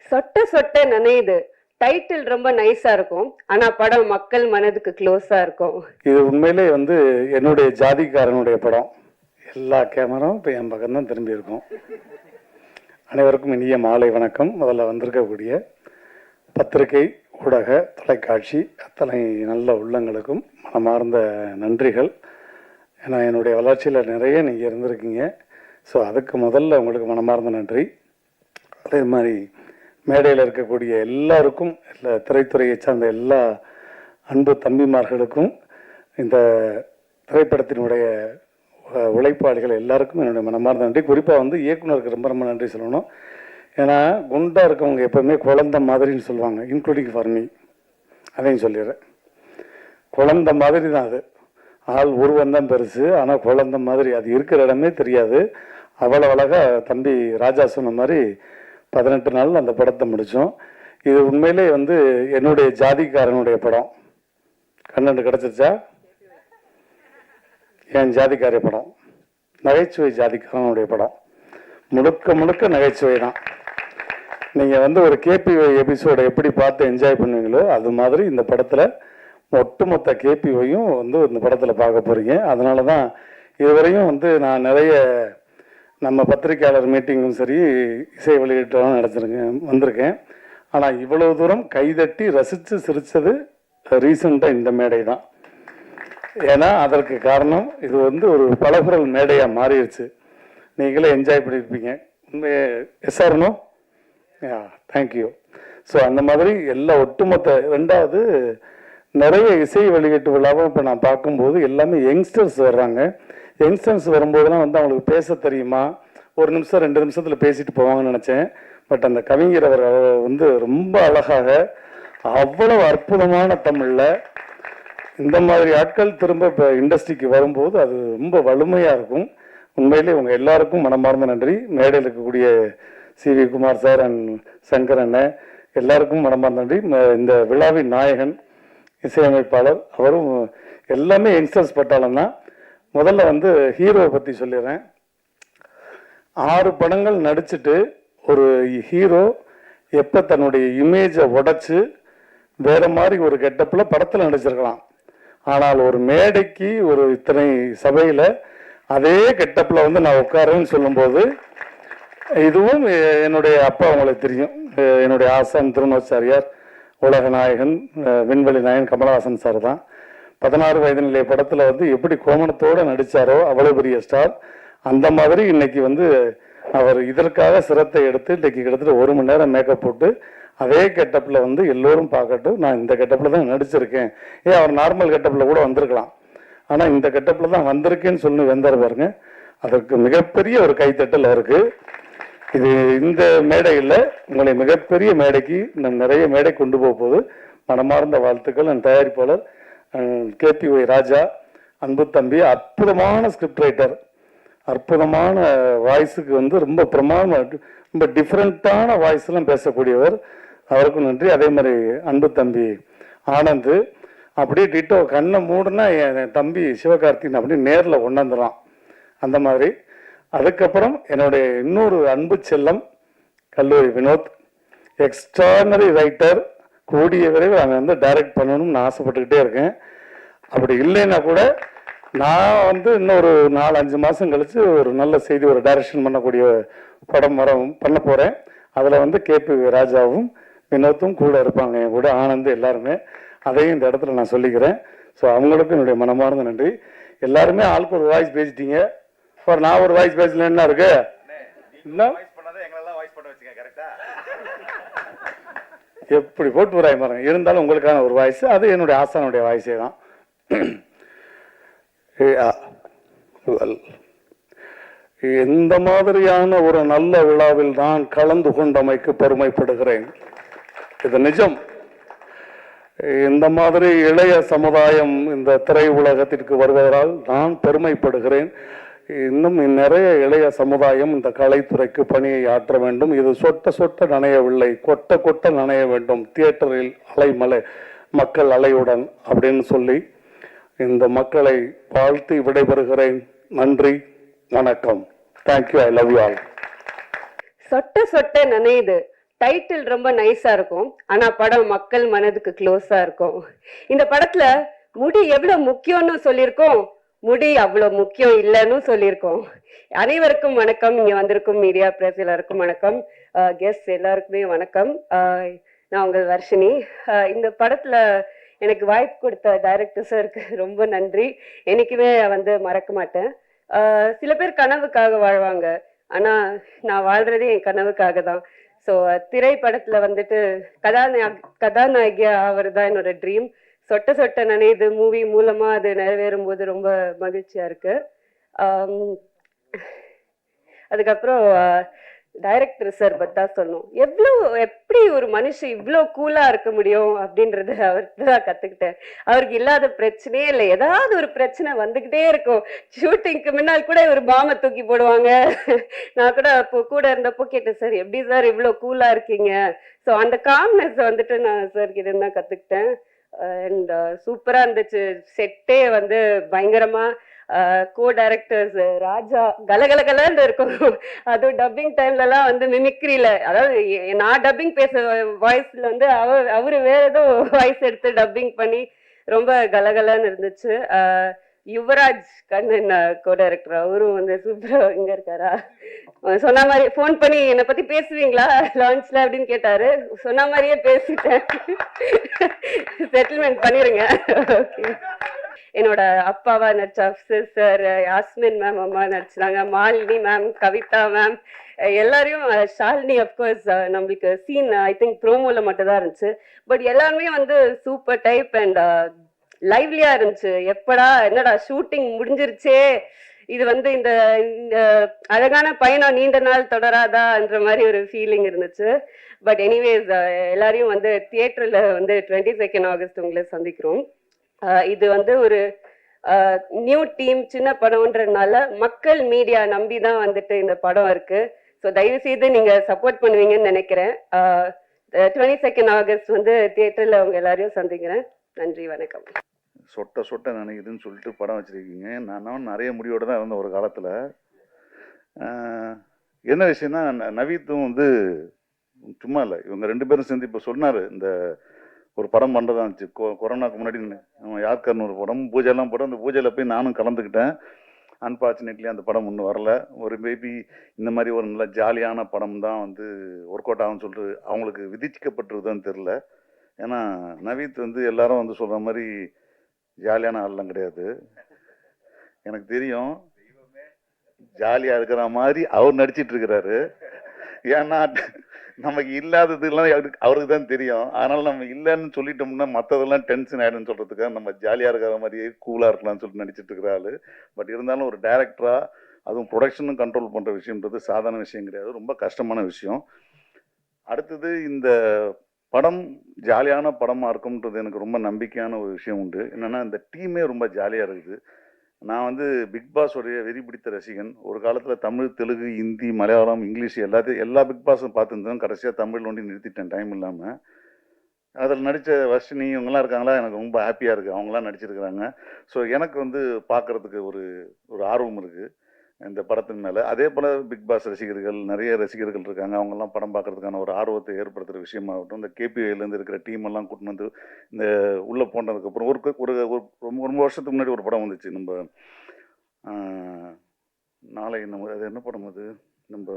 சொட்ட சொட்ட நனையுது. டைட்டில் ரொம்ப நைஸா இருக்கும், ஆனா படம் மக்கள் மனதுக்கு க்ளோஸா இருக்கும். இது உண்மையிலே என்னுடைய ஜாதிக்காரனுடைய படம். எல்லா கேமராவும் இப்போ என் பக்கம் தான் திரும்பி இருக்கும். அனைவருக்கும் இனிய மாலை வணக்கம். முதல்ல வந்திருக்கக்கூடிய பத்திரிகை, ஊடக, தொலைக்காட்சி அத்தனை நல்ல உள்ளங்களுக்கும் மனமார்ந்த நன்றிகள். ஏன்னா என்னுடைய வளர்ச்சியில் நிறைய நீங்கள் இருந்திருக்கீங்க. ஸோ அதுக்கு முதல்ல உங்களுக்கு மனமார்ந்த நன்றி. அதே மாதிரி மேடையில் இருக்கக்கூடிய எல்லாருக்கும், இல்லை திரைத்துறையை சார்ந்த எல்லா அன்பு தம்பிமார்களுக்கும், இந்த திரைப்படத்தினுடைய உழைப்பாளிகள் எல்லாருக்கும் என்னுடைய மனமார்ந்த நன்றி. குறிப்பாக இயக்குனருக்கு ரொம்ப ரொம்ப நன்றி சொல்லணும். ஏன்னா குண்டாக இருக்கவங்க எப்போவுமே குழந்த மாதிரின்னு சொல்லுவாங்க, இன்க்ளூடிங் ஃபார் மீ. அதையும் சொல்லிடுறேன், குழந்த மாதிரி தான் அது. ஆள் உருவம் தான் பெருசு, ஆனால் குழந்த மாதிரி அது இருக்கிற இடமே தெரியாது. அவ்வளோ அழகாக தம்பி ராஜா சொன்ன மாதிரி 18 நாளில் அந்த படத்தை முடித்தோம். இது உண்மையிலே என்னுடைய ஜாதிக்காரனுடைய படம். கண்ணண்டு கிடச்சிருச்சா? என் ஜாதிக்காரிய படம், நகைச்சுவை ஜாதிக்காரனுடைய படம். முழுக்க முழுக்க நகைச்சுவை தான். நீங்கள் ஒரு கேபிஒய் எபிசோடை எப்படி பார்த்து என்ஜாய் பண்ணுவீங்களோ அது மாதிரி இந்த படத்தில் ஒட்டுமொத்த கேபிஒயும் இந்த படத்தில் பார்க்க போகிறீங்க. அதனால தான் இதுவரையும் நான் நிறைய நம்ம பத்திரிகையாளர் மீட்டிங்கும் சரி, இசை வெளியீட்டெல்லாம் வந்திருக்கேன். ஆனால் இவ்வளவு தூரம் கைதட்டி ரசித்து சிரித்தது ரீசெண்டாக இந்த மேடை தான். ஏன்னா அதற்கு காரணம் இது ஒரு பலகுரல் மேடையாக மாறிடுச்சு. நீங்களே என்ஜாய் பண்ணியிருப்பீங்க. உண்மையே எஸ்ஆர்னோ தேங்க்யூ. ஸோ அந்த மாதிரி எல்லா ஒட்டுமொத்த. ரெண்டாவது, நிறைய இசை வெளியீட்டு விழாவும் இப்போ நான் பார்க்கும்போது எல்லாமே யங்ஸ்டர்ஸ் வர்றாங்க. யங்ஸ்டர்ஸ் வரும்போதெல்லாம் அவங்களுக்கு பேச தெரியுமா, ஒரு நிமிஷம் 2 நிமிஷத்தில் பேசிட்டு போவாங்கன்னு நினச்சேன். பட் அந்த கவிஞர் அவர் ரொம்ப அழகாக, அவ்வளவு அற்புதமான தமிழில் இந்த மாதிரி ஆட்கள் திரும்ப இப்போ இண்டஸ்ட்ரிக்கு வரும்போது அது ரொம்ப வலிமையாக இருக்கும். உண்மையிலே உங்கள் எல்லாருக்கும் மனமார்ந்த நன்றி. மேடையில் இருக்கக்கூடிய CV. Kumar sir and Shankar அண்ணன் எல்லாருக்கும் மனமார்ந்த நன்றி. இந்த விழாவின் நாயகன் இசையமைப்பாளர், அவரும் எல்லாமே யங்ஸ்டர்ஸ் பட்டாளம் தான். முதல்ல ஹீரோவை பற்றி சொல்லிடுறேன். 6 படங்கள் நடிச்சுட்டு ஒரு ஹீரோ எப்போ தன்னுடைய இமேஜை உடைச்சு வேற மாதிரி ஒரு கெட்டப்பில் படத்தில் நடிச்சிருக்கலாம். ஆனால் ஒரு மேடைக்கு ஒரு இத்தனை சபையில் அதே கெட்டப்பில் நான் உட்காரேன்னு சொல்லும்போது, இதுவும் என்னுடைய அப்பா உங்களுக்கு தெரியும், என்னுடைய ஆசான் திருநாச்சாரியார், உலக நாயகன், விண்வெளி நாயகன் கமலஹாசன் சார் தான். 16 வயது நிலை படத்தில் எப்படி கோமணத்தோடு நடித்தாரோ அவ்வளோ பெரிய ஸ்டார். அந்த மாதிரி இன்னைக்கு அவர் இதற்காக சிரத்தை எடுத்து இன்னைக்கு கிட்டத்தட்ட 1 மணி நேரம் மேக்கப் போட்டு அதே கெட்டப்பில் எல்லோரும் பார்க்கட்டும், நான் இந்த கெட்டப்பில் தான் நடிச்சிருக்கேன். அவர் நார்மல் கெட்டப்பில் கூட வந்திருக்கலாம், ஆனால் இந்த கெட்டப்பில் தான் வந்திருக்கேன்னு சொல்லி வந்தார் பாருங்க. அதற்கு மிகப்பெரிய ஒரு கைத்தட்டல் அவருக்கு. இது இந்த மேடையில் உங்களை மிகப்பெரிய மேடைக்கு நிறைய மேடை கொண்டு போகும்போது மனமார்ந்த வாழ்த்துக்கள். என் தயாரிப்பாளர் கேபிஒய் ராஜா, அன்பு தம்பி, அற்புதமான ஸ்கிரிப்ட் ரைட்டர், அற்புதமான வாய்ஸுக்கு ரொம்ப ரொம்ப டிஃப்ரெண்ட்டான வாய்ஸ்லாம் பேசக்கூடியவர். அவருக்கும் நன்றி. அதே மாதிரி அன்பு தம்பி ஆனந்த், அப்படியே டிட்டோ கண்ணை மூடுனா என் தம்பி சிவகார்த்திகன் அப்படியே நேரில் கொண்டாந்துடலாம் அந்த மாதிரி. அதுக்கப்புறம் என்னுடைய இன்னொரு அன்பு செல்லம் கல்லூரி வினோத், எக்ஸ்ட்ரானரி ரைட்டர். கூடிய விரைவில் அங்கே டைரக்ட் பண்ணணும்னு ஆசைப்பட்டுக்கிட்டே இருக்கேன். அப்படி இல்லைன்னா கூட நான் இன்னொரு 4-5 மாதம் கழித்து ஒரு நல்ல செய்தி, ஒரு டைரக்ஷன் பண்ணக்கூடிய படம் பண்ண போகிறேன். அதில் கேபி ராஜாவும் வினோத்தும் கூட இருப்பாங்க, என் கூட ஆனந்த், எல்லாருமே. அதையும் இந்த இடத்துல நான் சொல்லிக்கிறேன். ஸோ அவங்களுக்கும் என்னுடைய மனமார்ந்த நன்றி. எல்லாருமே ஆளுக்கு ஒரு வாய்ஸ் பேசிட்டீங்க. நான் ஒரு வாய்ஸ் பேசல என்ன இருக்கு? எப்படி போட்டு வராய் பாருங்க. இருந்தாலும் உங்களுக்கான ஒரு வாய்ஸ், அது என்னுடைய ஆசானுடைய வாய்ஸே தான். எந்த மாதிரியான ஒரு நல்ல விழாவில் நான் கலந்து கொண்டமைக்கு பெருமைப்படுகிறேன். இது நிஜம். இந்த மாதிரி இளைய சமுதாயம் இந்த திரை உலகத்திற்கு வருவதால் நான் பெருமைப்படுகிறேன். இன்னும் நிறைய இளைய சமுதாயம் இந்த கலைத்துறைக்கு பணியை ஆற்ற வேண்டும். இது சொட்ட சொட்ட நனையவில்லை, கொட்ட கொட்ட நனைய வேண்டும். தியேட்டரில் அலைமலை, மக்கள் அலையுடன் அப்படின்னு சொல்லி இந்த மக்களை வாழ்த்தி விடைபெறுகிறேன். நன்றி, வணக்கம். Thank you. I love you all. சொட்ட சொட்ட நனையுது. டைட்டில் ரொம்ப நைஸா இருக்கும், ஆனா படம் மக்கள் மனதுக்கு க்ளோஸா இருக்கும். இந்த படத்துல முடி எவ்வளவு முக்கியம்னு சொல்லியிருக்கோம், முடி அவ்வளவு முக்கியம் இல்லைன்னு சொல்லியிருக்கோம். அனைவருக்கும் வணக்கம், இங்க வந்திருக்கும் மீடியா பிரஸ் எல்லாருக்கும் வணக்கம், கெஸ்ட் எல்லாருக்குமே வணக்கம். நான் உங்கள் வர்ஷினி. இந்த படத்துல எனக்கு வாய்ப்பு கொடுத்த டைரக்டர் சாருக்கு ரொம்ப நன்றி. என்னைக்குமே வந்து மறக்க மாட்டேன். சில பேர் கனவுக்காக வாழ்வாங்க, ஆனா நான் வாழ்றதே என் கனவுக்காக தான். ஸோ திரைப்படத்துல வந்துட்டு கதாநாயகியா அவர் தான் என்னோட ட்ரீம். சொட்ட சொட்ட நனையுது மூவி மூலமா அது நிறைவேறும் போது ரொம்ப மகிழ்ச்சியா இருக்கு. அதுக்கப்புறம் டைரக்டர் சார் பத்தா சொல்லணும். எப்படி ஒரு மனுஷன் இவ்வளோ கூலா இருக்க முடியும் அப்படின்றத அவர்கிட்ட தான் கத்துக்கிட்டேன். அவருக்கு இல்லாத பிரச்சனையே இல்லை, ஏதாவது ஒரு பிரச்சனை வந்துகிட்டே இருக்கும். ஷூட்டிங்க்கு முன்னால் கூட ஒரு பாம்பை தூக்கி போடுவாங்க. நான் கூட அப்போ கூட இருந்தப்போ கேட்டேன், சார் எப்படி சார் இவ்வளோ கூலா இருக்கீங்க? ஸோ அந்த காம்னஸ் வந்துட்டு நான் சார் கிட்ட தான் கத்துக்கிட்டேன். அண்ட் சூப்பரா இருந்துச்சு. செட்டே வந்து பயங்கரமா. கோ டைரக்டர்ஸ் ராஜா கலகலகலன்னு இருக்கும். அதுவும் டப்பிங் டைம்லலாம் வந்து மிமிக்ரியில, அதாவது நான் டப்பிங் பேச வாய்ஸ்ல வந்து அவரு வேற ஏதோ வாய்ஸ் எடுத்து டப்பிங் பண்ணி ரொம்ப கலகலன்னு இருந்துச்சு. யுவராஜ் கண்ணன் கோ டைரக்டர், அவரும் வந்து சூப்பரா இங்க இருக்காரா, சொன்ன மாதிரி ஃபோன் பண்ணி என்னை பத்தி பேசுவீங்களா லான்ச்ல அப்படின்னு கேட்டாரு. சொன்ன மாதிரியே பேசிட்டேன். செட்டில்மெண்ட் பண்ணிருங்க. ஓகே. என்னோட அப்பாவா நடிச்ச அப்சர் சார், யாஸ்மின் மேம் அம்மா நடிச்சாங்க, மாலினி மேம், கவிதா மேம், எல்லாரையும், ஷாலினி அப்கோர்ஸ் நம்மளுக்கு சீன் ஐ திங்க் ப்ரோமோல மட்டும் தான் இருந்துச்சு. பட் எல்லாருமே வந்து சூப்பர் டைப் அண்ட் லைவ்லியா இருந்துச்சு. எப்படா என்னடா ஷூட்டிங் முடிஞ்சிருச்சே, இது வந்து இந்த அழகான பயணம் நீண்ட நாள் தொடராதான்ற மாதிரி ஒரு ஃபீலிங் இருந்துச்சு. பட் எனிவேஸ் எல்லாரையும் வந்து தியேட்டர்ல வந்து 22 ஆகஸ்ட் உங்களை சந்திக்கிறோம். இது வந்து ஒரு நியூ டீம், சின்ன படம்ன்றதுனால மக்கள் மீடியா நம்பி தான் வந்துட்டு இந்த படம் இருக்கு. ஸோ தயவு செய்து நீங்க சப்போர்ட் பண்ணுவீங்கன்னு நினைக்கிறேன். 22 ஆகஸ்ட் வந்து தியேட்டர்ல அவங்க எல்லாரையும் சந்திக்கிறேன். நன்றி, வணக்கம். சொட்ட சொட்ட நினைக்குதுன்னு சொல்லிட்டு படம் வச்சிருக்கீங்க. நானும் நிறைய முடிவோட தான் இருந்தேன் ஒரு காலத்தில். என்ன விஷயம்னா, நவீத்தும் வந்து சும்மா இல்லை, இவங்க 2 பேரும் சேர்ந்து இப்போ சொன்னார், இந்த ஒரு படம் பண்ணுறதா இருந்துச்சு கொரோனாக்கு முன்னாடி. நம்ம யாருக்காரன் ஒரு படம் பூஜைலாம் போட்டோம். அந்த பூஜையில் போய் நானும் கலந்துக்கிட்டேன். அன்ஃபார்ச்சுனேட்லி அந்த படம் ஒன்றும் வரல. ஒரு மேபி இந்த மாதிரி ஒரு நல்ல ஜாலியான படம் தான் வந்து ஒர்க் அவுட் ஆகும்னு சொல்லிட்டு அவங்களுக்கு விதிக்கப்பட்டிருக்குதான்னு தெரில. ஏன்னா நவீத் வந்து எல்லாரும் வந்து சொல்கிற மாதிரி ஜாலியான ஆள்லாம் கிடையாது. எனக்கு தெரியும், ஜாலியாக இருக்கிற மாதிரி அவர் நடிச்சிட்டு இருக்கிறாரு. ஏன்னா நமக்கு இல்லாததுலாம் அவருக்கு தான் தெரியும். அதனால நம்ம இல்லைன்னு சொல்லிட்டோம்னா மற்றதெல்லாம் டென்ஷன் ஆகிடும்னு சொல்கிறதுக்காக நம்ம ஜாலியாக இருக்கிற மாதிரியே கூலாக இருக்கலாம்னு சொல்லிட்டு நடிச்சிட்டு இருக்கிற ஆள். பட் இருந்தாலும் ஒரு டைரக்டராக, அதுவும் ப்ரொடக்ஷனும் கண்ட்ரோல் பண்ணுற விஷயன்றது சாதாரண விஷயம் கிடையாது, ரொம்ப கஷ்டமான விஷயம். அடுத்தது இந்த படம் ஜாலியான படமாக இருக்கும்ன்றது எனக்கு ரொம்ப நம்பிக்கையான ஒரு விஷயம் உண்டு. என்னென்னா இந்த டீமே ரொம்ப ஜாலியாக இருக்குது. நான் வந்து பிக் பாஸோடைய வெறி பிடித்த ரசிகன். ஒரு காலத்தில் தமிழ், தெலுங்கு, ஹிந்தி, மலையாளம், இங்கிலீஷ் எல்லா பிக் பாஸும் பார்த்துருந்தேன். கடைசியாக தமிழ் ஒண்டி நிறுத்திட்டேன் டைம் இல்லாமல். அதில் நடித்த வர்ஷினி இவங்கெல்லாம் இருக்காங்களா, எனக்கு ரொம்ப ஹாப்பியாக இருக்குது. அவங்களாம் நடிச்சிருக்கிறாங்க. ஸோ எனக்கு வந்து பார்க்குறதுக்கு ஒரு ஆர்வம் இருக்குது இந்த படத்தின் மேலே. அதே போல் பிக் பாஸ் ரசிகர்கள், நிறைய ரசிகர்கள் இருக்காங்க. அவங்கெல்லாம் படம் பார்க்குறதுக்கான ஒரு ஆர்வத்தை ஏற்படுத்துகிற விஷயமாகட்டும், இந்த கேபிஐலேருந்து இருக்கிற டீம் எல்லாம் கூட்டின்னு வந்து இந்த உள்ளே போனதுக்கப்புறம் ஒரு வருஷத்துக்கு முன்னாடி ஒரு படம் வந்துச்சு. நம்ம அது என்ன படம் அது, நம்ம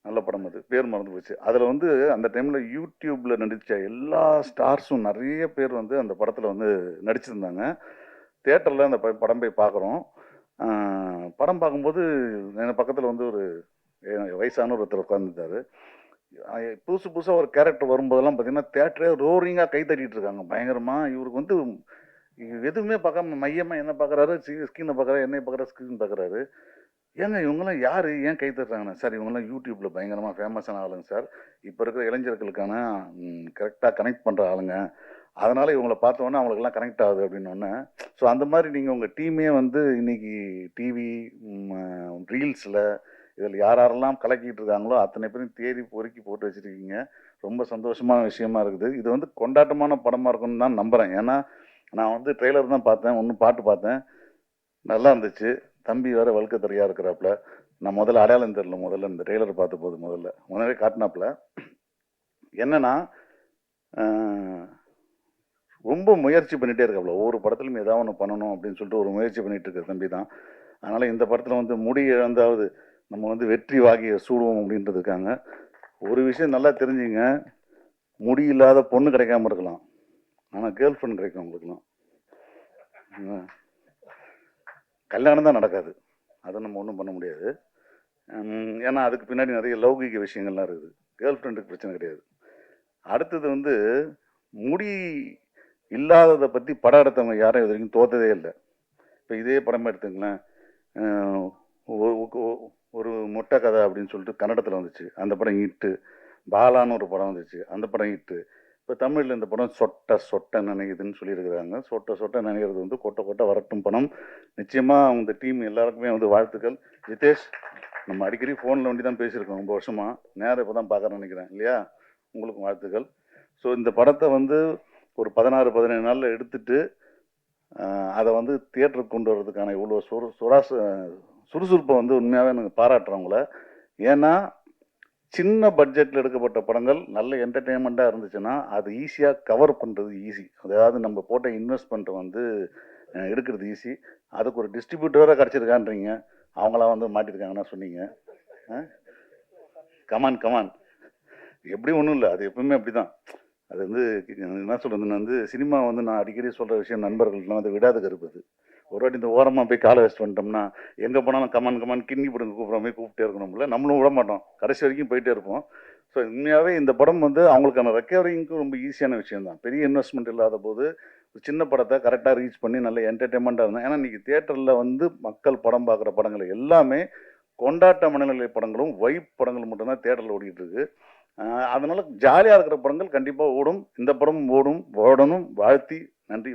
நல்ல படம், அது பேர் மறந்து போச்சு. அதில் வந்து அந்த டைமில் யூடியூப்பில் நடித்த எல்லா ஸ்டார்ஸும் நிறைய பேர் வந்து அந்த படத்தில் வந்து நடிச்சிருந்தாங்க. தியேட்டரில் அந்த படம் போய் பார்க்குறோம். படம் பார்க்கும்போது என் பக்கத்தில் வந்து ஒரு வயசான ஒருத்தர் உட்காந்துருந்தார். புதுசாக ஒரு கேரக்டர் வரும்போதெல்லாம் பார்த்தீங்கன்னா தியேட்டரே ரோரிங்காக கை தட்டிகிட்டு இருக்காங்க பயங்கரமாக. இவருக்கு வந்து எதுவுமே பார்க்காம மையமாக என்ன பார்க்குறாரு, ஸ்க்ரீனை பார்க்குறாரு, என்னை பார்க்குறாரு, ஸ்க்ரீன் பார்க்குறாரு. ஏங்க இவங்கெல்லாம் யார், ஏன் கை தட்டுறாங்கண்ணா? சார் இவங்கெல்லாம் யூடியூப்பில் பயங்கரமாக ஃபேமஸான ஆளுங்க சார், இப்போ இருக்கிற இளைஞர்களுக்கான கரெக்டாக கனெக்ட் பண்ணுற ஆளுங்க, அதனால் இவங்களை பார்த்தோன்னே அவங்களுக்கெல்லாம் கனெக்ட் ஆகுது அப்படின்னு. ஸோ அந்த மாதிரி நீங்கள் உங்கள் டீமே வந்து இன்னைக்கு டிவி, ரீல்ஸில் இதில் யாரெல்லாம் கலக்கிட்டு இருக்காங்களோ அத்தனை பேரும் தேடி பொறுக்கி போட்டு வச்சுருக்கீங்க. ரொம்ப சந்தோஷமான விஷயமா இருக்குது. இது வந்து கொண்டாட்டமான படமாக இருக்குன்னு தான் நம்புகிறேன். ஏன்னா நான் வந்து ட்ரெய்லர் தான் பார்த்தேன், பாட்டு பார்த்தேன், நல்லா இருந்துச்சு. தம்பி வேறு வழுக்க தெரியா இருக்கிறாப்புல, நான் முதல்ல அடையாளம் தெரியல, முதல்ல இந்த ட்ரெய்லர் பார்த்த போது முதல்ல காட்டினாப்புல என்னன்னா ரொம்ப முயற்சி பண்ணிகிட்டே இருக்காப்புல. ஒவ்வொரு படத்துலையும் ஏதாவது ஒன்று பண்ணணும் அப்படின்னு சொல்லிட்டு ஒரு முயற்சி பண்ணிகிட்டு இருக்க தம்பி தான். அதனால் இந்த படத்தில் வந்து முடி இழந்தாவது நம்ம வந்து வெற்றி வாகிய சூடுவோம் அப்படின்றது இருக்காங்க. ஒரு விஷயம் நல்லா தெரிஞ்சுங்க, முடி இல்லாத பொண்ணு கிடைக்காம இருக்கலாம், ஆனால் கேர்ள் ஃப்ரெண்ட் கிடைக்கும் உங்களுக்குலாம். கல்யாணம் தான் நடக்காது, அதை நம்ம ஒன்றும் பண்ண முடியாது. ஏன்னா அதுக்கு பின்னாடி நிறைய லௌகிக விஷயங்கள்லாம் இருக்குது. கேர்ள் ஃப்ரெண்டுக்கு பிரச்சனை கிடையாது. அடுத்தது வந்து முடி இல்லாததை பற்றி படம் எடுத்தவங்க யாரும் இது வரைக்கும் தோத்ததே இல்லை. இப்போ இதே படமாக எடுத்துங்களேன், ஒரு மொட்டை கதை அப்படின்னு சொல்லிட்டு கன்னடத்தில் வந்துச்சு, அந்த படம் ஹிட்டு. பாலான்னு ஒரு படம் வந்துச்சு, அந்த படம் ஹிட்டு. இப்போ தமிழில் இந்த படம் சொட்ட நினைக்குதுன்னு சொல்லியிருக்கிறாங்க. சொட்ட நினைக்கிறது வந்து கொட்டை வரட்டும் படம். நிச்சயமாக அவங்க டீம் எல்லாருக்குமே வந்து வாழ்த்துக்கள். ஜிதேஷ், நம்ம அடிக்கடி ஃபோனில் வண்டி தான் பேசியிருக்கோம் ரொம்ப வருஷமாக, நேரம் இப்போ தான் பார்க்குறேன்னு நினைக்கிறேன் இல்லையா? உங்களுக்கும் வாழ்த்துக்கள். ஸோ இந்த படத்தை வந்து ஒரு 16-17 நாளில் எடுத்துட்டு அதை வந்து தியேட்டருக்கு கொண்டு வர்றதுக்கான இவ்வளோ சுறுசுறுப்பை வந்து உண்மையாகவே எனக்கு பாராட்டுறவங்கள. ஏன்னா சின்ன பட்ஜெட்டில் எடுக்கப்பட்ட படங்கள் நல்ல என்டர்டெயின்மெண்ட்டாக இருந்துச்சுன்னா அது ஈஸியாக கவர் பண்ணுறது ஈஸி. அதாவது நம்ம போட்ட இன்வெஸ்ட்மெண்ட்டை வந்து எடுக்கிறது ஈஸி. அதுக்கு ஒரு டிஸ்ட்ரிபியூட்டராக கிடச்சிருக்கான்றீங்க, அவங்களாம் வந்து மாட்டிருக்காங்கன்னா சொன்னீங்க. கமான் எப்படி ஒன்றும் இல்லை, அது எப்பவுமே அப்படி தான். அது வந்து என்ன சொல்கிறதுன்னு வந்து சினிமா வந்து நான் அடிக்கடி சொல்கிற விஷயம், நண்பர்கள்லாம் வந்து விடாத கருப்பது. ஒரு வாட்டி இந்த ஓரமாக போய் காலை வச்சுட்டு வந்துட்டோம்னா எங்கே போனாலும் கமான் கிண்ணி பிடுங்க கூப்பிட்ற மாதிரி கூப்பிட்டே இருக்கணும்ல, நம்மளும் விட மாட்டோம், கடைசி வரைக்கும் போயிட்டே இருப்போம். ஸோ உண்மையாகவே இந்த படம் வந்து அவங்களுக்கான ரெக்கவரிங்க்கு ரொம்ப ஈஸியான விஷயம் தான். பெரிய இன்வெஸ்ட்மெண்ட் இல்லாத போது ஒரு சின்ன படத்தை கரெக்டாக ரீச் பண்ணி நல்ல என்டர்டெயின்மெண்ட்டாக இருந்தேன். ஏன்னா இன்றைக்கி தியேட்டரில் வந்து மக்கள் படம் பார்க்குற படங்கள் எல்லாமே கொண்டாட்ட மனநிலை படங்களும் வைப் படங்களும் மட்டும்தான் தியேட்டரில் ஓடிட்டு இருக்கு. அதனால ஜாலியாக இருக்கிற படங்கள் கண்டிப்பாக ஓடும். இந்த படம் ஓடணும். வாழ்த்தி நன்றி.